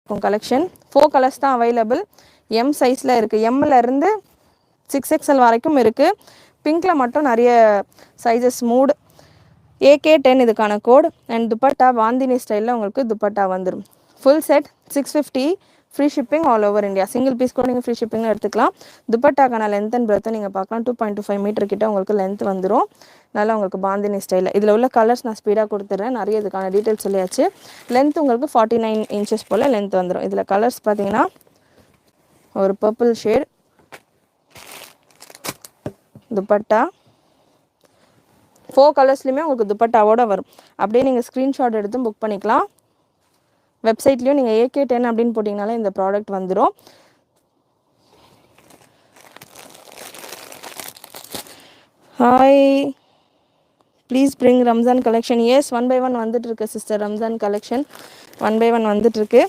இருக்கும் collection. 4 colours தான் available. M சைஸில் இருக்குது. எம்மில் 6XL வரைக்கும் இருக்குது. பிங்க்கில் மட்டும் நிறைய சைஸஸ் மூடு. AK10 இதுக்கான கோட். அண்ட் துப்பட்டா பாந்தினி ஸ்டைலில் உங்களுக்கு துப்பட்டா வந்துடும். Full set 650. Free shipping all over India. Single piece கூட நீங்கள் ஃப்ரீ ஷிப்பிங்னு எடுத்துக்கலாம். துப்பட்டாக்கான லென்த் அண்ட் பிரெத்தை நீங்கள் பார்க்கலாம். 2.25 மீட்டர் கிட்ட உங்களுக்கு லென்த் வந்துடும். நல்லா உங்களுக்கு பாந்தினி ஸ்டைலில். இதில் உள்ள கலர்ஸ் நான் ஸ்பீடாக கொடுத்துட்றேன். நிறைய இதுக்கான டீட்டெயில்ஸ் சொல்லியாச்சு. லென்த் உங்களுக்கு 49 இன்ச்சஸ் போல் லென்த் வந்துடும். இதில் கலர்ஸ் பார்த்தீங்கன்னா ஒரு பர்பிள் ஷேட் துப்பட்டா. 4 கலர்ஸ்லையுமே உங்களுக்கு துப்பட்டாவோட வரும். அப்படியே நீங்கள் ஸ்க்ரீன்ஷாட் எடுத்து புக் பண்ணிக்கலாம். வெப்சைட்லேயும் நீங்கள் AK10 அப்படின்னு போட்டிங்கனாலே இந்த ப்ராடக்ட் வந்துடும். Hi, please bring Ramzan collection. Yes, 1 by 1 வந்துட்டு இருக்கு சிஸ்டர். ரம்ஜான் கலெக்ஷன் 1 by 1 வந்துட்டு இருக்கு.